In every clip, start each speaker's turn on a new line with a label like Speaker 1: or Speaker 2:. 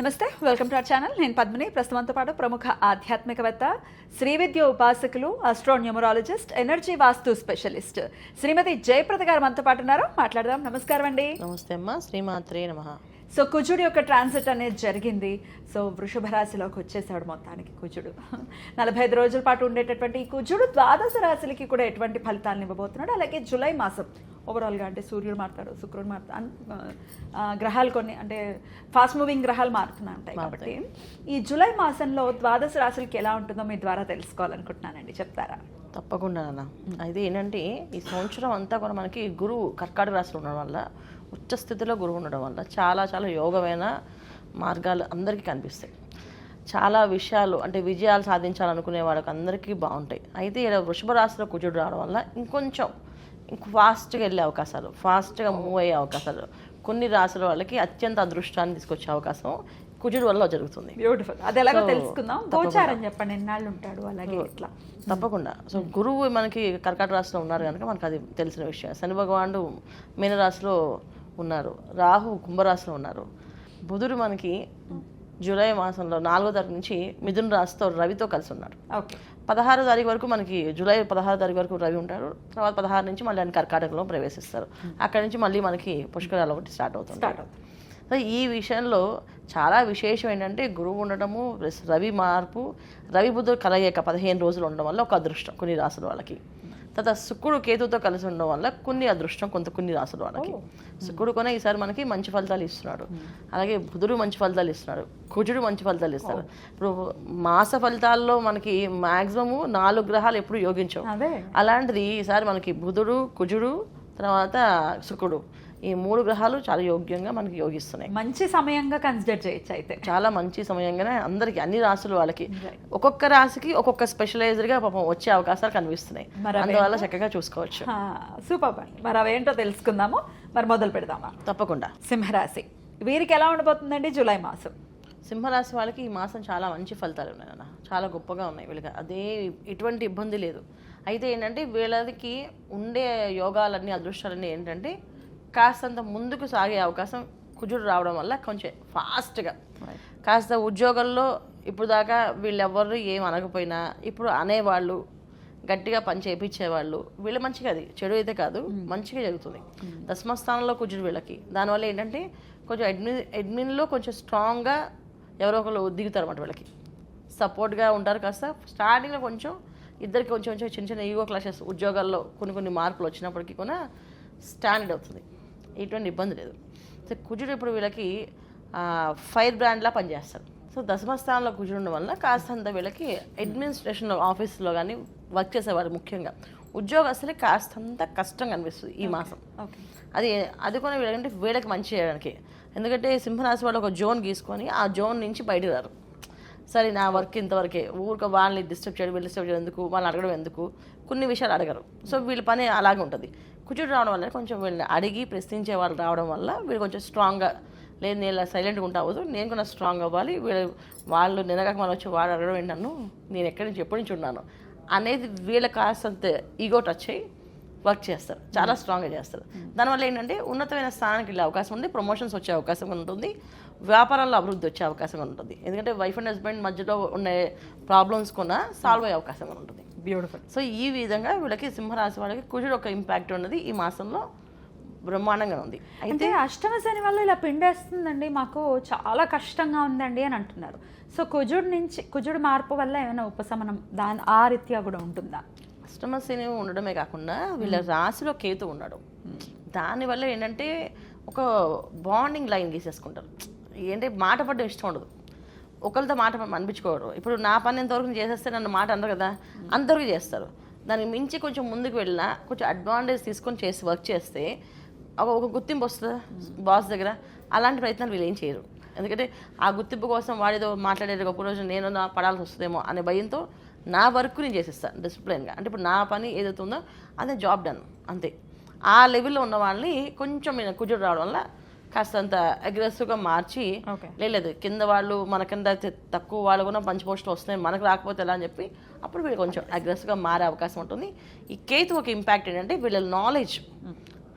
Speaker 1: నమస్తే, welcome to our channel. నేను పద్మిని. ప్రస్తుతంతో పాటు ప్రముఖ ఆధ్యాత్మికవేత్త, శ్రీ విద్య ఉపాసకులు, ఆస్ట్రోన్యూమరాలజిస్ట్, ఎనర్జీ వాస్తు స్పెషలిస్ట్ శ్రీమతి జయప్రద గారు మనతో పాటు ఉన్నారు. మాట్లాడదాం. నమస్కారం అండి.
Speaker 2: నమస్తే అమ్మా. శ్రీమాత్రే నమః.
Speaker 1: సో కుజుడు యొక్క ట్రాన్సిట్ అనేది జరిగింది. సో వృషభ రాశిలోకి వచ్చేసాడు మొత్తానికి కుజుడు. 45 రోజుల పాటు ఉండేటటువంటి ఈ కుజుడు ద్వాదశ రాశులకి కూడా ఎటువంటి ఫలితాలను ఇవ్వబోతున్నాడు. అలాగే జూలై మాసం ఓవరాల్గా అంటే సూర్యుడు మారుతాడు, శుక్రుడు మారుతాడు, గ్రహాలు కొన్ని అంటే ఫాస్ట్ మూవింగ్ గ్రహాలు మారుతూనే ఉంటాయి. కాబట్టి ఈ జూలై మాసంలో ద్వాదశ రాశులకి ఎలా ఉంటుందో మీ ద్వారా తెలుసుకోవాలనుకుంటున్నానండి, చెప్తారా?
Speaker 2: తప్పకుండా అన్న. అయితే ఏంటంటే ఈ సంవత్సరం అంతా కూడా మనకి గురువు కర్కాటక రాశిలో ఉండడం వల్ల, ఉచ్చ స్థితిలో గురువు ఉండడం వల్ల చాలా చాలా యోగమైన మార్గాలు అందరికీ కనిపిస్తాయి. చాలా విషయాలు అంటే విజయాలు సాధించాలనుకునే వాళ్ళకి అందరికీ బాగుంటాయి. అయితే ఇలా వృషభ రాశిలో కుజుడు రావడం వల్ల ఇంకొంచెం ఫాస్ట్గా వెళ్ళే అవకాశాలు, ఫాస్ట్గా మూవ్ అయ్యే అవకాశాలు, కొన్ని రాశుల వాళ్ళకి అత్యంత అదృష్టాన్ని తీసుకొచ్చే అవకాశం కుజుడు వల్ల జరుగుతుంది.
Speaker 1: బ్యూటిఫుల్. అది ఎలాగో తెలుసుకుందాం. గోచారం చెప్పండి, ఎన్నాళ్ళు ఉంటాడు, అలాగే ఇట్లా.
Speaker 2: తప్పకుండా. సో గురువు మనకి కర్కాటక రాశిలో ఉన్నారు కనుక మనకు అది తెలిసిన విషయం. శని భగవానుడు మీనరాశిలో ఉన్నారు, రాహు కుంభరాశిలో ఉన్నారు, బుధుడు మనకి జూలై మాసంలో 4వ తారీఖు నుంచి మిథున రాశితో రవితో కలిసి ఉన్నారు. 16వ తారీఖు వరకు మనకి జూలై 16వ తారీఖు వరకు రవి ఉంటారు. తర్వాత 16 నుంచి మళ్ళీ ఆయన కర్కాటకలో ప్రవేశిస్తారు. అక్కడి నుంచి మళ్ళీ మనకి పుష్కరాలు ఒకటి స్టార్ట్ అవుతుంది. సో ఈ విషయంలో చాలా విశేషం ఏంటంటే గురువు ఉండటము, రవి మార్పు, రవి బుధుడు కలయిక 15 రోజులు ఉండడం వల్ల ఒక అదృష్టం కొన్ని రాసుల వాళ్ళకి. తర్వాత శుక్రుడు కేతుతో కలిసి ఉండడం వల్ల కొన్ని అదృష్టం కొన్ని రాసుల వాళ్ళకి. శుక్రుడు కొనే ఈసారి మనకి మంచి ఫలితాలు ఇస్తున్నాడు. అలాగే బుధుడు మంచి ఫలితాలు ఇస్తున్నాడు, కుజుడు మంచి ఫలితాలు ఇస్తారు. ఇప్పుడు మాస ఫలితాల్లో మనకి మాక్సిమము 4 గ్రహాలు ఎప్పుడు యోగించవు. అలాంటిది ఈసారి మనకి బుధుడు, కుజుడు, తర్వాత శుక్రుడు, ఈ 3 గ్రహాలు చాలా యోగ్యంగా మనకి యోగిస్తున్నాయి.
Speaker 1: మంచి సమయంగా కన్సిడర్ చేయొచ్చు. అయితే చాలా
Speaker 2: మంచి సమయంగానే అందరికి అన్ని రాశుల వాళ్ళకి ఒక్కొక్క రాశికి ఒక్కొక్క స్పెషలైజ్డ్గా పాపం వచ్చే అవకాశాలు కనిపిస్తున్నాయి. అందువల్ల చక్కగా చూసుకోవచ్చు.
Speaker 1: సూపర్ అండి. మరి అవేంటో తెలుసుకుందాము. మరి మొదలు పెడదామా?
Speaker 2: తప్పకుండా.
Speaker 1: సింహరాశి వీరికి ఎలా ఉండబోతుందండి జూలై మాసం?
Speaker 2: సింహరాశి వాళ్ళకి ఈ మాసం చాలా మంచి ఫలితాలు ఉన్నాయి అన్న, చాలా గొప్పగా ఉన్నాయి వీళ్ళకి. అదే ఎటువంటి ఇబ్బంది లేదు. అయితే ఏంటంటే వీళ్ళకి ఉండే యోగాలన్నీ అదృష్టాలన్నీ ఏంటంటే కాస్తంత ముందుకు సాగే అవకాశం కుజుడు రావడం వల్ల కొంచెం ఫాస్ట్గా కాస్త ఉద్యోగాల్లో ఇప్పుడు దాకా వీళ్ళెవ్వరు ఏం అనకపోయినా ఇప్పుడు అనేవాళ్ళు, గట్టిగా పని చేయించేవాళ్ళు వీళ్ళు మంచిగా, అది చెడు అయితే కాదు, మంచిగా జరుగుతుంది. దశమస్థానంలో కుజుడు వీళ్ళకి. దానివల్ల ఏంటంటే కొంచెం అడ్మిన్లో కొంచెం స్ట్రాంగ్గా ఎవరో ఒకరు దిగుతారు అన్నమాట. వీళ్ళకి సపోర్ట్గా ఉంటారు. కాస్త స్టార్టింగ్లో కొంచెం ఇద్దరికి కొంచెం చిన్న చిన్న ఈగో క్లాషెస్, ఉద్యోగాల్లో కొన్ని మార్పులు వచ్చినప్పటికీ కూడా స్టాండర్డ్ అవుతుంది. ఎటువంటి ఇబ్బంది లేదు. సో కుజుడు ఇప్పుడు వీళ్ళకి ఫైర్ బ్రాండ్లా పనిచేస్తారు. సో దశమస్థానంలో కుజుడు ఉండడం వల్ల కాస్తంత వీళ్ళకి అడ్మినిస్ట్రేషన్ ఆఫీస్లో కానీ వర్క్ చేసేవాళ్ళు, ముఖ్యంగా ఉద్యోగస్తులకి కాస్తంత కష్టం కనిపిస్తుంది ఈ మాసం. అది కూడా వీళ్ళకంటే వీళ్ళకి మంచి చేయడానికి. ఎందుకంటే సింహరాశి వాళ్ళు ఒక జోన్ గీసుకొని ఆ జోన్ నుంచి బయటకు రారు. సరే నా వర్క్ ఇంతవరకే, ఊరికి వాళ్ళని డిస్టర్బ్ చేయడం, వీళ్ళు డిస్టర్బ్ చేయడం ఎందుకు, వాళ్ళని అడగడం ఎందుకు, కొన్ని విషయాలు అడగరు. సో వీళ్ళ పని అలాగే ఉంటుంది. కుజుడు రావడం వల్ల కొంచెం వీళ్ళని అడిగి ప్రశ్నించే వాళ్ళు రావడం వల్ల వీళ్ళు కొంచెం స్ట్రాంగ్గా, లేదు నేను ఇలా సైలెంట్గా ఉంటా అవ్వదు, నేను కూడా స్ట్రాంగ్ అవ్వాలి, వాళ్ళు నినగాక మనం వచ్చి వాడు అడగడం ఏంటి, నన్ను నేను ఎక్కడి నుంచి ఎప్పటి నుంచి ఉన్నాను అనేది వీళ్ళ కాస్తంత ఈగో టచ్ అయ్యి వర్క్ చేస్తారు, చాలా స్ట్రాంగ్గా చేస్తారు. దానివల్ల ఏంటంటే ఉన్నతమైన స్థానానికి వెళ్ళే అవకాశం ఉంది, ప్రమోషన్స్ వచ్చే అవకాశం ఉంటుంది, వ్యాపారాల్లో అభివృద్ధి వచ్చే అవకాశం ఉంటుంది. ఎందుకంటే వైఫ్ అండ్ హస్బెండ్ మధ్యలో ఉన్న ప్రాబ్లమ్స్ కూడా సాల్వ్ అయ్యే అవకాశం ఉంటుంది.
Speaker 1: బ్యూటిఫుల్.
Speaker 2: సో ఈ విధంగా వీళ్ళకి సింహరాశి వాళ్ళకి కుజుడు ఒక ఇంపాక్ట్ ఉన్నది ఈ మాసంలో బ్రహ్మాండంగా ఉంది.
Speaker 1: అయితే అష్టమ శని వల్ల ఇలా పిండేస్తుందండి, మాకు చాలా కష్టంగా ఉందండి అని అంటున్నారు. సో కుజుడు మార్పు వల్ల ఏమైనా ఉపశమనం ఆ రీత్యా కూడా ఉంటుందా?
Speaker 2: అష్టమ శని ఉండడమే కాకుండా వీళ్ళ రాశిలో కేతు ఉండడం, దానివల్ల ఏంటంటే ఒక బాండింగ్ లైన్ గీసేసుకుంటారు. ఏంటంటే మాట పడడం ఇష్టం ఉండదు, ఒకరితో మాట అనిపించుకోరు. ఇప్పుడు నా పని ఎంతవరకు చేసేస్తే నన్ను మాట అందరు కదా, అందరికీ చేస్తారు. దానికి మించి కొంచెం ముందుకు వెళ్ళినా కొంచెం అడ్వాంటేజ్ తీసుకొని చేసి వర్క్ చేస్తే ఒక గుర్తింపు వస్తుందా బాస్ దగ్గర. అలాంటి ప్రయత్నాలు వీళ్ళు ఏం చేయరు. ఎందుకంటే ఆ గుర్తింపు కోసం వాడితో మాట్లాడేది ఒక రోజు నేను నా పడాల్సి వస్తుందేమో అనే భయంతో నా వర్క్ నేను చేసేస్తాను డిసిప్లిన్గా. అంటే ఇప్పుడు నా పని ఏదైతే ఉందో అదే జాబ్ డన్ అంతే. ఆ లెవెల్లో ఉన్న వాళ్ళని కొంచెం కుజుడు రావడం వల్ల కాస్తంత అగ్రెసివ్గా మార్చి, లేదు కింద వాళ్ళు మనకింద తక్కువ వాళ్ళు కూడా మంచి పోస్టులు వస్తున్నాయి, మనకు రాకపోతే ఎలా అని చెప్పి అప్పుడు వీళ్ళు కొంచెం అగ్రెసివ్గా మారే అవకాశం ఉంటుంది. ఈ కేతు ఒక ఇంపాక్ట్ ఏంటంటే వీళ్ళ నాలెడ్జ్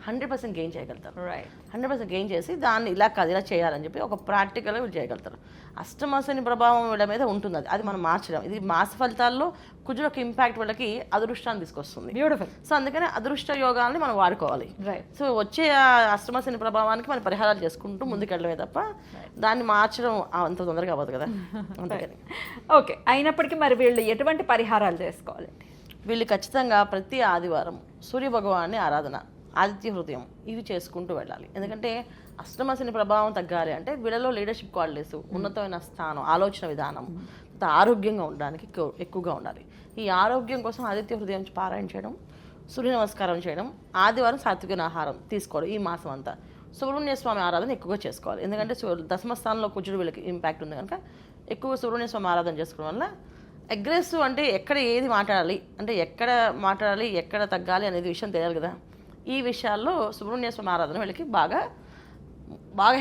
Speaker 2: 100% గెయిన్ చేయగలుగుతారు.
Speaker 1: రైట్.
Speaker 2: 100% గెయిన్ చేసి దాన్ని ఇలా కాదు ఇలా చేయాలని చెప్పి ఒక ప్రాక్టికల్గా వీళ్ళు చేయగలుగుతారు. అష్టమ శని ప్రభావం వీళ్ళ మీద ఉంటుంది, అది మనం మార్చడం. ఇది మాస ఫలితాల్లో కుజుడు ఒక ఇంపాక్ట్ వీళ్ళకి అదృష్టాన్ని తీసుకొస్తుంది.
Speaker 1: బ్యూటిఫుల్.
Speaker 2: సో అందుకని అదృష్ట యోగాల్ని మనం వాడుకోవాలి.
Speaker 1: రైట్.
Speaker 2: సో వచ్చే ఆ అష్టమ శని ప్రభావానికి మనం పరిహారాలు చేసుకుంటూ ముందుకెళ్ళడమే తప్ప దాన్ని మార్చడం అంత తొందరగా అవ్వదు కదా. అందుకని
Speaker 1: ఓకే, అయినప్పటికీ మరి వీళ్ళు ఎటువంటి పరిహారాలు చేసుకోవాలండి?
Speaker 2: వీళ్ళు ఖచ్చితంగా ప్రతి ఆదివారం సూర్య భగవాన్ని ఆరాధన, ఆదిత్య హృదయం ఇవి చేసుకుంటూ వెళ్ళాలి. ఎందుకంటే అష్టమ శని ప్రభావం తగ్గాలి అంటే వీళ్ళలో లీడర్షిప్ క్వాలిటీస్, ఉన్నతమైన స్థానం, ఆలోచన విధానం, ఆరోగ్యంగా ఉండడానికి ఎక్కువగా ఉండాలి. ఈ ఆరోగ్యం కోసం ఆదిత్య హృదయం పారాయణ చేయడం, సూర్య నమస్కారం చేయడం, ఆదివారం సాత్విక ఆహారం తీసుకోవడం, ఈ మాసం అంతా సుబ్రహ్మణ్య స్వామి ఆరాధన ఎక్కువగా చేసుకోవాలి. ఎందుకంటే దశమ స్థానంలో కుజుడు వీళ్ళకి ఇంపాక్ట్ ఉంది కనుక ఎక్కువ సుబ్రహ్మణ్య స్వామి ఆరాధన చేసుకోవడం వల్ల అగ్రెసివ్ అంటే ఎక్కడ ఏది మాట్లాడాలి, అంటే ఎక్కడ మాట్లాడాలి, ఎక్కడ తగ్గాలి అనేది విషయం తెలియాలి కదా. ఈ విషయాల్లో సుబ్రహ్మణ్య స్వామి ఆరాధన వీళ్ళకి బాగా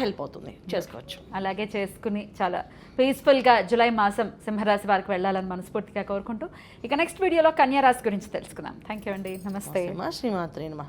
Speaker 2: హెల్ప్ అవుతుంది, చేసుకోవచ్చు.
Speaker 1: అలాగే చేసుకుని చాలా పీస్ఫుల్గా జూలై మాసం సింహరాశి వారికి వెళ్ళాలని మనస్ఫూర్తిగా కోరుకుంటూ ఇక నెక్స్ట్ వీడియోలో కన్యా రాశి గురించి తెలుసుకుందాం. థ్యాంక్ యూ అండి. నమస్తే.
Speaker 2: శ్రీమాత్రే నమః.